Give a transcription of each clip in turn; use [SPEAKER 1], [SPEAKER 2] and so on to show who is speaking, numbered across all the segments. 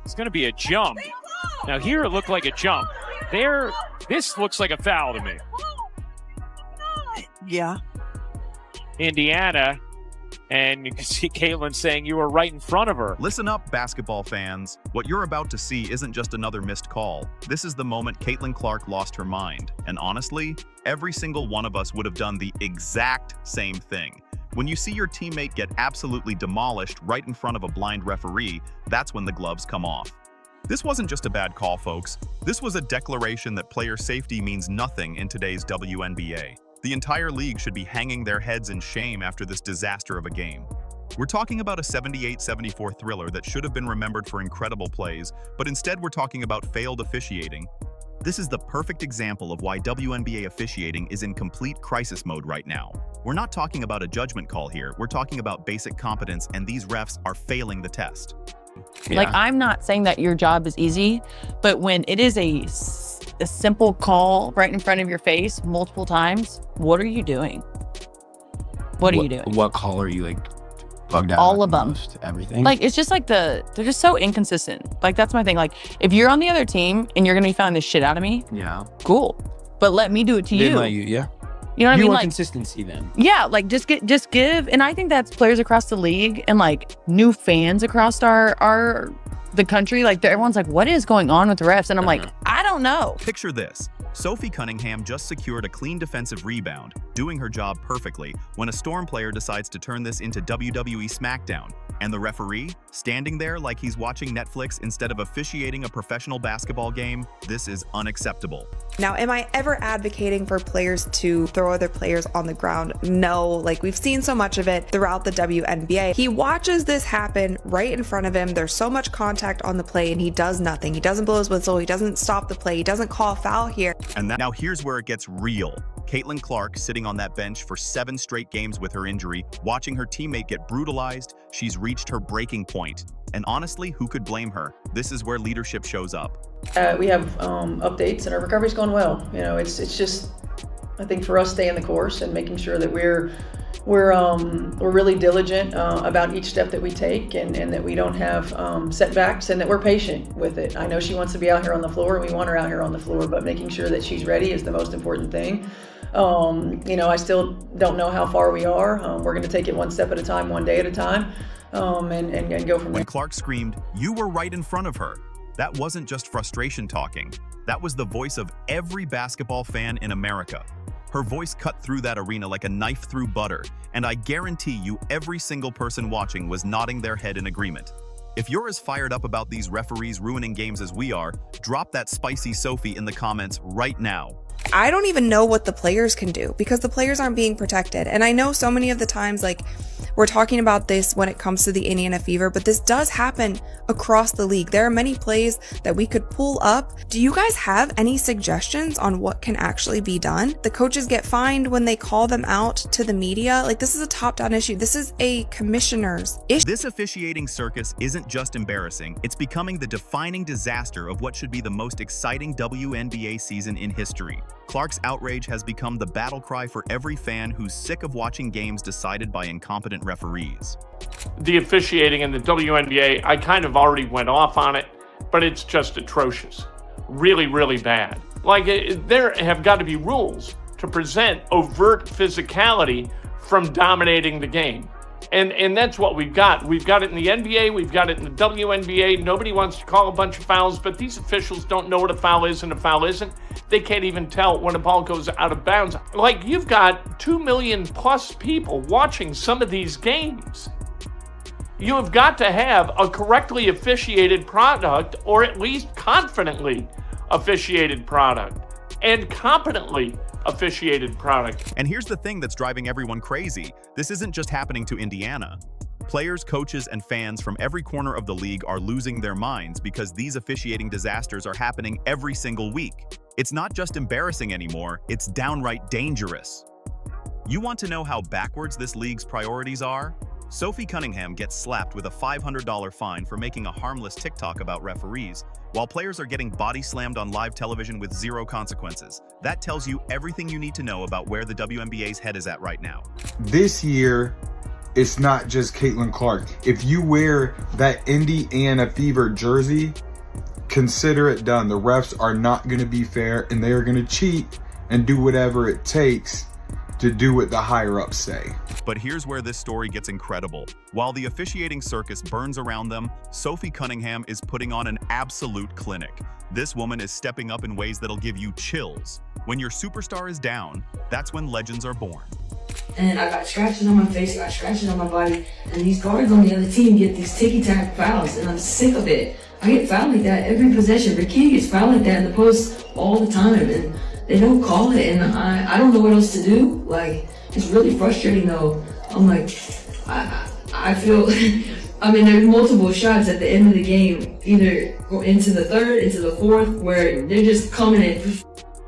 [SPEAKER 1] It's going to be a jump. Now here it looked like a jump. There, this looks like a foul to me.
[SPEAKER 2] Yeah.
[SPEAKER 1] Indiana, and you can see Caitlin saying you were right in front of her.
[SPEAKER 3] Listen up, basketball fans. What you're about to see isn't just another missed call. This is the moment Caitlin Clark lost her mind. And honestly, every single one of us would have done the exact same thing. When you see your teammate get absolutely demolished right in front of a blind referee, that's when the gloves come off. This wasn't just a bad call, folks. This was a declaration that player safety means nothing in today's WNBA. The entire league should be hanging their heads in shame after this disaster of a game. We're talking about a 78-74 thriller that should have been remembered for incredible plays, but instead we're talking about failed officiating. This is the perfect example of why WNBA officiating is in complete crisis mode right now. We're not talking about a judgment call here, we're talking about basic competence, and these refs are failing the test.
[SPEAKER 4] Yeah. Like, I'm not saying that your job is easy, but when it is a simple call right in front of your face multiple times, what are you doing? What are you doing?
[SPEAKER 5] What call are you, like, bugged out?
[SPEAKER 4] All of them.
[SPEAKER 5] Most, everything?
[SPEAKER 4] Like, it's just like they're just so inconsistent. Like, that's my thing. Like, if you're on the other team and you're gonna be fouling the shit out of me,
[SPEAKER 5] yeah,
[SPEAKER 4] cool. But let me do it to you.
[SPEAKER 5] Let you, yeah.
[SPEAKER 4] You know what I mean?
[SPEAKER 5] Want
[SPEAKER 4] like
[SPEAKER 5] consistency then.
[SPEAKER 4] Yeah, like just give. And I think that's players across the league and like new fans across the country. Like everyone's like, what is going on with the refs? And I'm like, I don't know.
[SPEAKER 3] Picture this. Sophie Cunningham just secured a clean defensive rebound, doing her job perfectly, when a Storm player decides to turn this into WWE SmackDown. And the referee, standing there like he's watching Netflix instead of officiating a professional basketball game, this is unacceptable.
[SPEAKER 2] Now, am I ever advocating for players to throw other players on the ground? No, like we've seen so much of it throughout the WNBA. He watches this happen right in front of him. There's so much contact on the play and he does nothing. He doesn't blow his whistle. He doesn't stop the play. He doesn't call a foul here.
[SPEAKER 3] And now here's where it gets real. Caitlin Clark sitting on that bench for 7 straight games with her injury, watching her teammate get brutalized. She's reached her breaking point. And honestly, who could blame her? This is where leadership shows up.
[SPEAKER 6] We have updates and our recovery's going well. You know, it's just, I think for us staying the course and making sure that we're really diligent about each step that we take and that we don't have setbacks and that we're patient with it. I know she wants to be out here on the floor and we want her out here on the floor, but making sure that she's ready is the most important thing. You know, I still don't know how far we are. We're going to take it one step at a time, one day at a time, and go from there.
[SPEAKER 3] When Clark screamed, "You were right in front of her," that wasn't just frustration talking. That was the voice of every basketball fan in America. Her voice cut through that arena like a knife through butter, and I guarantee you every single person watching was nodding their head in agreement. If you're as fired up about these referees ruining games as we are, drop that spicy Sophie in the comments right now.
[SPEAKER 2] I don't even know what the players can do because the players aren't being protected. And I know so many of the times, like, we're talking about this when it comes to the Indiana Fever, but this does happen across the league. There are many plays that we could pull up. Do you guys have any suggestions on what can actually be done? The coaches get fined when they call them out to the media. Like, this is a top-down issue. This is a commissioner's issue.
[SPEAKER 3] This officiating circus isn't just embarrassing, it's becoming the defining disaster of what should be the most exciting WNBA season in history. Clark's outrage has become the battle cry for every fan who's sick of watching games decided by incompetent referees.
[SPEAKER 7] The officiating in the WNBA, I kind of already went off on it, but it's just atrocious. Really, really bad. Like, there have got to be rules to present overt physicality from dominating the game. And that's what we've got. We've got it in the NBA, we've got it in the WNBA. Nobody wants to call a bunch of fouls, but these officials don't know what a foul is and a foul isn't. They can't even tell when a ball goes out of bounds. Like, you've got 2 million plus people watching some of these games. You have got to have a correctly officiated product, or at least confidently officiated product, and competently officiated product.
[SPEAKER 3] And here's the thing that's driving everyone crazy. This isn't just happening to Indiana. Players, coaches, and fans from every corner of the league are losing their minds because these officiating disasters are happening every single week. It's not just embarrassing anymore, it's downright dangerous. You want to know how backwards this league's priorities are? Sophie Cunningham gets slapped with a $500 fine for making a harmless TikTok about referees, while players are getting body slammed on live television with 0 consequences. That tells you everything you need to know about where the WNBA's head is at right now.
[SPEAKER 5] This year,
[SPEAKER 8] it's not just Caitlin Clark. If you wear that Indiana Fever jersey, consider it done. The refs are not going to be fair, and they are going to cheat and do whatever it takes to do what the higher ups say.
[SPEAKER 3] But here's where this story gets incredible. While the officiating circus burns around them, Sophie Cunningham is putting on an absolute clinic. This woman is stepping up in ways that'll give you chills. When your superstar is down, that's when legends are born.
[SPEAKER 9] And I got scratches on my face, I got scratches on my body, and these guards on the other team get these ticky-tack fouls, and I'm sick of it. I get fouled like that every possession. Bikini gets fouled like that in the post all the time, and they don't call it, and I don't know what else to do. Like, it's really frustrating though. I'm like, I feel, I mean, there's multiple shots at the end of the game, either go into the third, into the fourth, where they're just coming in,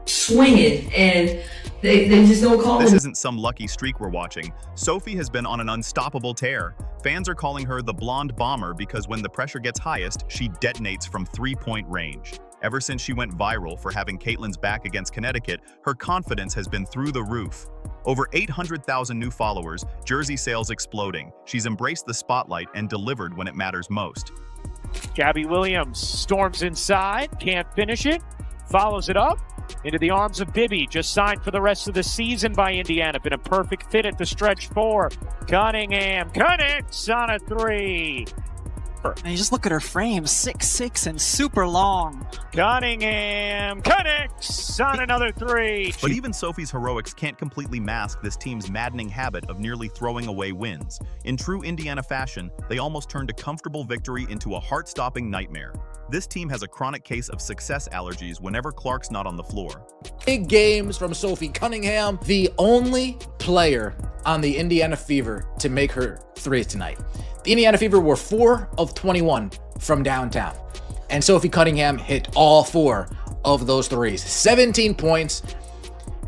[SPEAKER 9] swinging, and they just don't call
[SPEAKER 3] This
[SPEAKER 9] them.
[SPEAKER 3] isn't some lucky streak we're watching. Sophie has been on an unstoppable tear. Fans are calling her the blonde bomber because when the pressure gets highest, she detonates from three-point range. Ever since she went viral for having Caitlin's back against Connecticut, her confidence has been through the roof. Over 800,000 new followers, jersey sales exploding. She's embraced the spotlight and delivered when it matters most.
[SPEAKER 1] Gabby Williams storms inside, can't finish it, follows it up into the arms of Bibby, just signed for the rest of the season by Indiana. Been a perfect fit at the stretch four. Cunningham connects on a three.
[SPEAKER 10] And you just look at her frame, 6'6" and super long.
[SPEAKER 1] Cunningham connects on another three.
[SPEAKER 3] But even Sophie's heroics can't completely mask this team's maddening habit of nearly throwing away wins. In true Indiana fashion, they almost turned a comfortable victory into a heart-stopping nightmare. This team has a chronic case of success allergies whenever Clark's not on the floor.
[SPEAKER 11] Big games from Sophie Cunningham, the only player on the Indiana Fever to make her threes tonight. The Indiana Fever were 4 of 21 from downtown, and Sophie Cunningham hit all 4 of those threes. 17 points,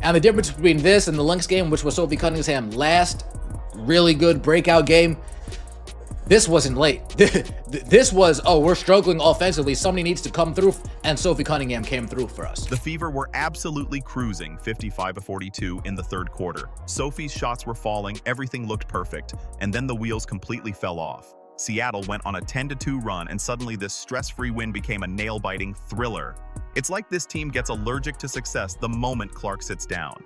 [SPEAKER 11] and the difference between this and the Lynx game, which was Sophie Cunningham's last really good breakout game, this wasn't late. This was, oh, we're struggling offensively, somebody needs to come through, and Sophie Cunningham came through for us.
[SPEAKER 3] The Fever were absolutely cruising 55-42 in the third quarter. Sophie's shots were falling, everything looked perfect, and then the wheels completely fell off. Seattle went on a 10-2 run, and suddenly this stress-free win became a nail-biting thriller. It's like this team gets allergic to success the moment Clark sits down.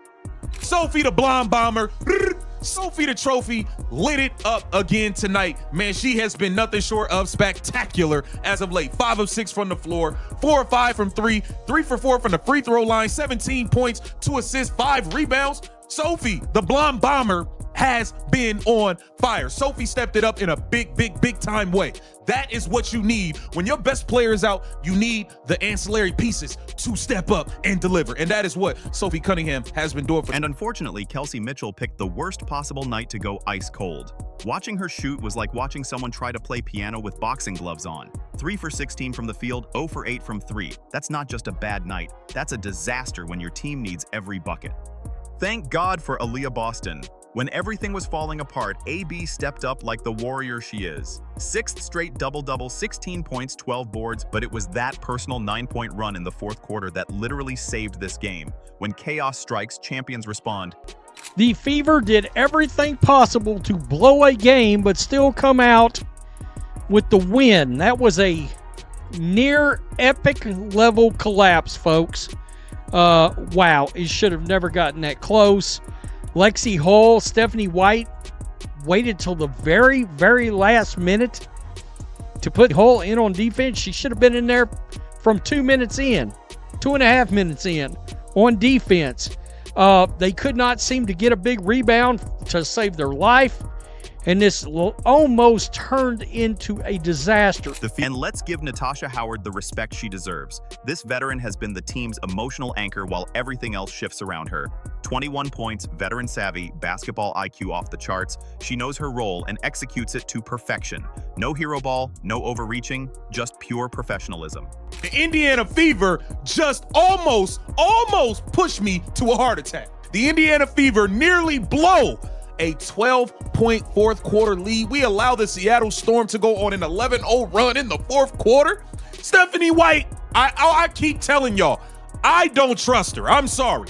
[SPEAKER 12] Sophie the blonde bomber, Sophie the trophy, lit it up again tonight. Man, she has been nothing short of spectacular as of late. 5 of 6 from the floor, 4 of 5 from 3, 3 for 4 from the free throw line, 17 points, 2 assists, 5 rebounds. Sophie, the blonde bomber, has been on fire. Sophie stepped it up in a big time way. That is what you need. When your best player is out, you need the ancillary pieces to step up and deliver. And that is what Sophie Cunningham has been doing for.
[SPEAKER 3] And unfortunately, Kelsey Mitchell picked the worst possible night to go ice cold. Watching her shoot was like watching someone try to play piano with boxing gloves on. 3 for 16 from the field, 0 for 8 from 3. That's not just a bad night. That's a disaster when your team needs every bucket. Thank God for Aaliyah Boston. When everything was falling apart, AB stepped up like the warrior she is. 6th straight double-double, 16 points, 12 boards, but it was that personal 9-point run in the fourth quarter that literally saved this game. When chaos strikes, champions respond.
[SPEAKER 13] The Fever did everything possible to blow a game, but still come out with the win. That was a near epic level collapse, folks. Wow, it should have never gotten that close. Lexi Hull, Stephanie White waited till the very last minute to put Hull in on defense. She should have been in there from 2 minutes in, 2.5 minutes in on defense. They could not seem to get a big rebound to save their life. And this almost turned into a disaster.
[SPEAKER 3] And let's give Natasha Howard the respect she deserves. This veteran has been the team's emotional anchor while everything else shifts around her. 21 points, veteran savvy, basketball IQ off the charts. She knows her role and executes it to perfection. No hero ball, no overreaching, just pure professional-ism.
[SPEAKER 12] The Indiana Fever just almost pushed me to a heart attack. The Indiana Fever nearly blow a 12-point fourth quarter lead. We allow the Seattle Storm to go on an 11-0 run in the fourth quarter. Stephanie White, I keep telling y'all, I don't trust her. I'm sorry.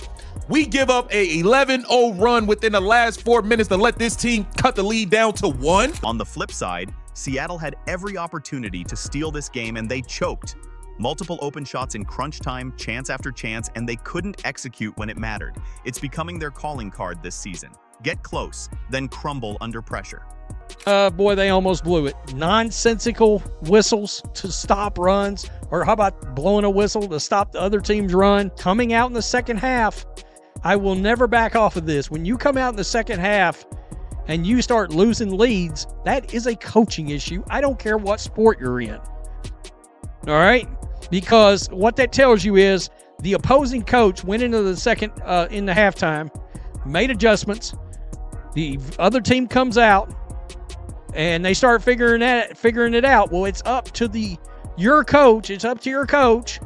[SPEAKER 12] We give up a 11-0 run within the last 4 minutes to let this team cut the lead down to 1.
[SPEAKER 3] On the flip side, Seattle had every opportunity to steal this game and they choked. Multiple open shots in crunch time, chance after chance, and they couldn't execute when it mattered. It's becoming their calling card this season. Get close, then crumble under pressure.
[SPEAKER 13] Boy, they almost blew it. Nonsensical whistles to stop runs, or how about blowing a whistle to stop the other team's run? Coming out in the second half, I will never back off of this. When you come out in the second half and you start losing leads, that is a coaching issue. I don't care what sport you're in. All right? Because what that tells you is the opposing coach went into the second in the halftime, made adjustments. The other team comes out and they start figuring it out. Well, it's up to your coach. It's up to your coach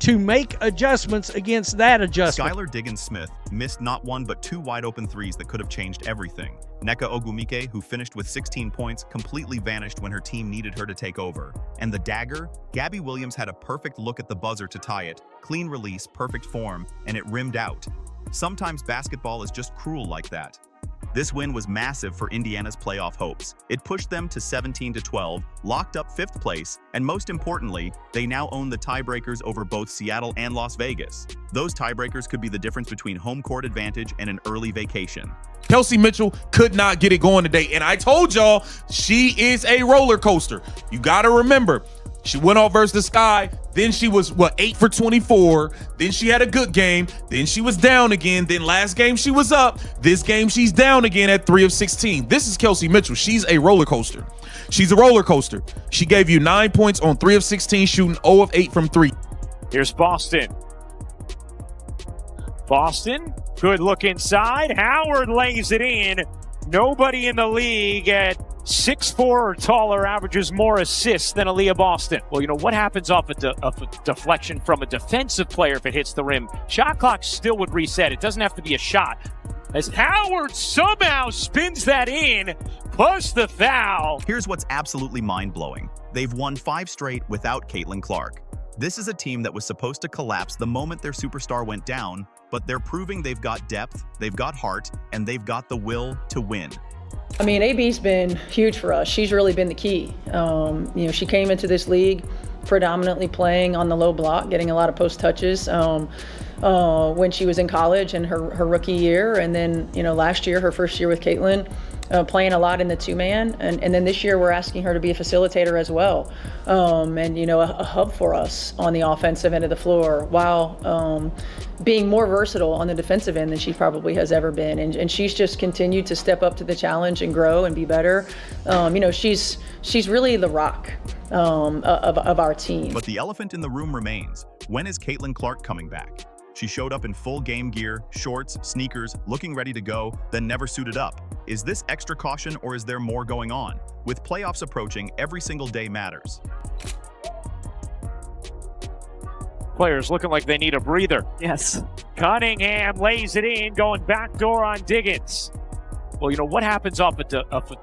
[SPEAKER 13] to make adjustments against that adjustment.
[SPEAKER 3] Skylar Diggins-Smith missed not one but 2 wide-open threes that could have changed everything. Nneka Ogwumike, who finished with 16 points, completely vanished when her team needed her to take over. And the dagger? Gabby Williams had a perfect look at the buzzer to tie it. Clean release, perfect form, and it rimmed out. Sometimes basketball is just cruel like that. This win was massive for Indiana's playoff hopes. It pushed them to 17-12, locked up 5th place, and most importantly, they now own the tiebreakers over both Seattle and Las Vegas. Those tiebreakers could be the difference between home court advantage and an early vacation.
[SPEAKER 12] Kelsey Mitchell could not get it going today, and I told y'all she is a roller coaster. You got to remember, she went off versus the Sky, then she was, 8 for 24, then she had a good game, then she was down again, then last game she was up, this game she's down again at 3 of 16. This is Kelsey Mitchell. She's a roller coaster. She's a roller coaster. She gave you 9 points on 3 of 16, shooting 0 of 8 from 3.
[SPEAKER 1] Here's Boston. Boston, good look inside. Howard lays it in. Nobody in the league at 6'4" or taller averages more assists than Aaliyah Boston. Well, you know, what happens off a deflection from a defensive player if it hits the rim? Shot clock still would reset. It doesn't have to be a shot. As Howard somehow spins that in, plus the foul.
[SPEAKER 3] Here's what's absolutely mind-blowing. They've won 5 straight without Caitlin Clark. This is a team that was supposed to collapse the moment their superstar went down, but they're proving they've got depth, they've got heart, and they've got the will to win.
[SPEAKER 6] I mean, AB's been huge for us. She's really been the key. She came into this league predominantly playing on the low block, getting a lot of post touches when she was in college and her rookie year. And then, last year, her first year with Caitlin, playing a lot in the 2-man. And then this year, we're asking her to be a facilitator as well. A hub for us on the offensive end of the floor while being more versatile on the defensive end than she probably has ever been. And she's just continued to step up to the challenge and grow and be better. She's really the rock of our team.
[SPEAKER 3] But the elephant in the room remains. When is Caitlin Clark coming back? She showed up in full game gear, shorts, sneakers, looking ready to go, then never suited up. Is this extra caution or is there more going on? With playoffs approaching, every single day matters.
[SPEAKER 1] Players looking like they need a breather.
[SPEAKER 10] Yes.
[SPEAKER 1] Cunningham lays it in, going backdoor on Diggins. Well, what happens off a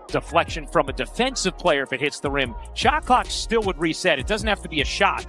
[SPEAKER 1] deflection from a defensive player if it hits the rim? Shot clock still would reset. It doesn't have to be a shot.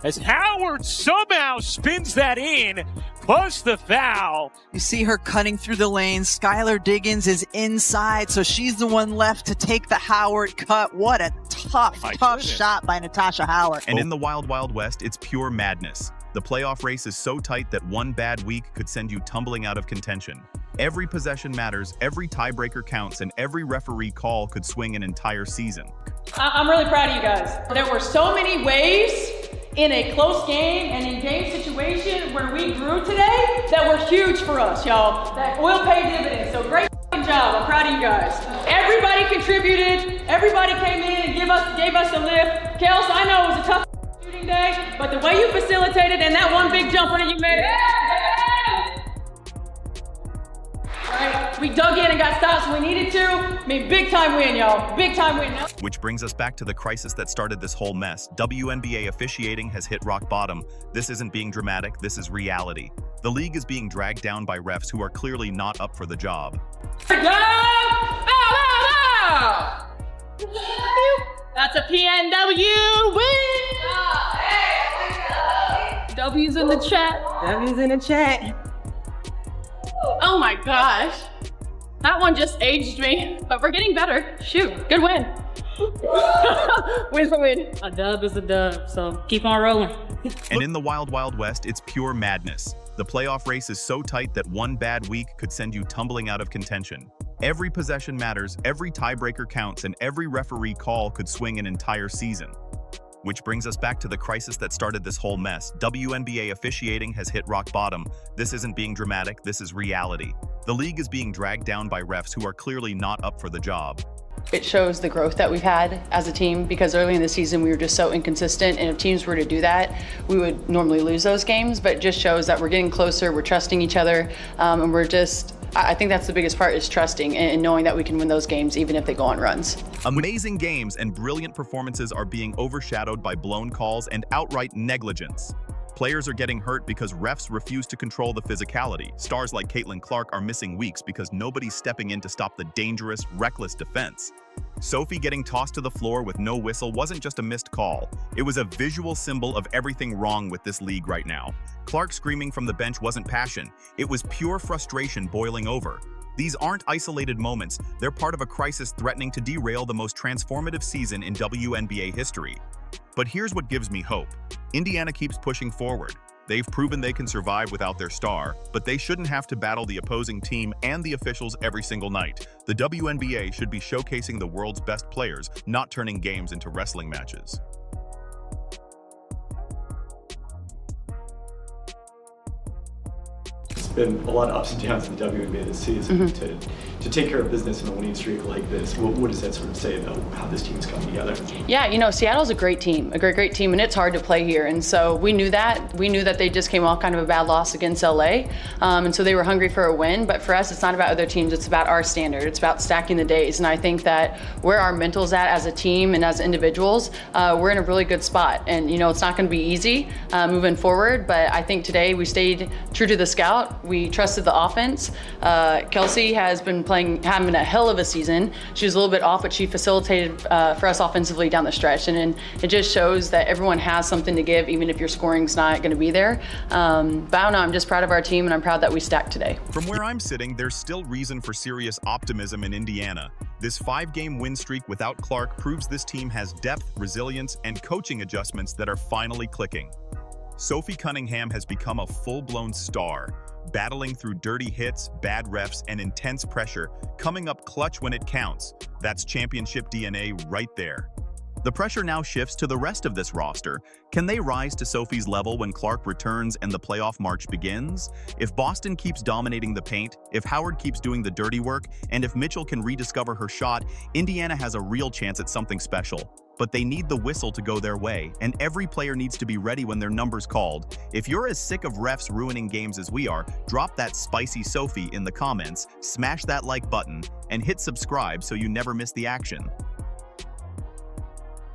[SPEAKER 1] As Howard somehow spins that in, plus the foul.
[SPEAKER 10] You see her cutting through the lanes. Skylar Diggins is inside, so she's the one left to take the Howard cut. What a tough shot by Natasha Howard.
[SPEAKER 3] And in the Wild Wild West, it's pure madness. The playoff race is so tight that one bad week could send you tumbling out of contention. Every possession matters, every tiebreaker counts, and every referee call could swing an entire season.
[SPEAKER 14] I'm really proud of you guys. There were so many ways in a close game and in game situation where we grew today that were huge for us, y'all. That will pay dividends. So great job. I'm proud of you guys. Everybody contributed. Everybody came in and gave us a lift. Kels, I know it was a tough shooting day, but the way you facilitated and that one big jumper that you made. Right. We dug in and got stops when we needed to. I mean, big time win, y'all. Big time win.
[SPEAKER 3] Which brings us back to the crisis that started this whole mess. WNBA officiating has hit rock bottom. This isn't being dramatic, this is reality. The league is being dragged down by refs who are clearly not up for the job.
[SPEAKER 14] That's a PNW win! W's in the chat.
[SPEAKER 10] W's in the chat.
[SPEAKER 14] Oh my gosh. That one just aged me, but we're getting better. Shoot, good win. Win's a win.
[SPEAKER 15] A dub is a dub, so keep on rolling.
[SPEAKER 3] And in the Wild Wild West, it's pure madness. The playoff race is so tight that one bad week could send you tumbling out of contention. Every possession matters, every tiebreaker counts, and every referee call could swing an entire season. Which brings us back to the crisis that started this whole mess. WNBA officiating has hit rock bottom. This isn't being dramatic, this is reality. The league is being dragged down by refs who are clearly not up for the job.
[SPEAKER 16] It shows the growth that we've had as a team, because early in the season we were just so inconsistent, and if teams were to do that, we would normally lose those games, but it just shows that we're getting closer, we're trusting each other, and I think that's the biggest part, is trusting and knowing that we can win those games even if they go on runs.
[SPEAKER 3] Amazing games and brilliant performances are being overshadowed by blown calls and outright negligence. Players are getting hurt because refs refuse to control the physicality. Stars like Caitlin Clark are missing weeks because nobody's stepping in to stop the dangerous, reckless defense. Sophie getting tossed to the floor with no whistle wasn't just a missed call. It was a visual symbol of everything wrong with this league right now. Clark screaming from the bench wasn't passion. It was pure frustration boiling over. These aren't isolated moments. They're part of a crisis threatening to derail the most transformative season in WNBA history. But here's what gives me hope. Indiana keeps pushing forward. They've proven they can survive without their star, but they shouldn't have to battle the opposing team and the officials every single night. The WNBA should be showcasing the world's best players, not turning games into wrestling matches.
[SPEAKER 17] It's been a lot of ups and downs in the WNBA this season. To take care of business in a winning streak like this, what does that sort of say about how this team's come together?
[SPEAKER 16] Yeah, Seattle's a great team, great team, and it's hard to play here. And so we knew that. We knew that they just came off kind of a bad loss against LA. And so they were hungry for a win. But for us, it's not about other teams. It's about our standard. It's about stacking the days. And I think that where our mental's at as a team and as individuals, we're in a really good spot. And, it's not going to be easy moving forward. But I think today we stayed true to the scout. We trusted the offense. Kelsey has been having a hell of a season. She was a little bit off, but she facilitated for us offensively down the stretch, and it just shows that everyone has something to give, even if your scoring's not going to be there. But I don't know, I'm just proud of our team, and I'm proud that we stacked today.
[SPEAKER 3] From where I'm sitting, there's still reason for serious optimism in Indiana. This 5-game win streak without Clark proves this team has depth, resilience, and coaching adjustments that are finally clicking. Sophie Cunningham has become a full-blown star, battling through dirty hits, bad refs, and intense pressure, coming up clutch when it counts. That's championship DNA right there. The pressure now shifts to the rest of this roster. Can they rise to Sophie's level when Clark returns and the playoff march begins? If Boston keeps dominating the paint, if Howard keeps doing the dirty work, and if Mitchell can rediscover her shot, Indiana has a real chance at something special. But they need the whistle to go their way, and every player needs to be ready when their number's called. If you're as sick of refs ruining games as we are, drop that spicy Sophie in the comments, smash that like button, and hit subscribe so you never miss the action.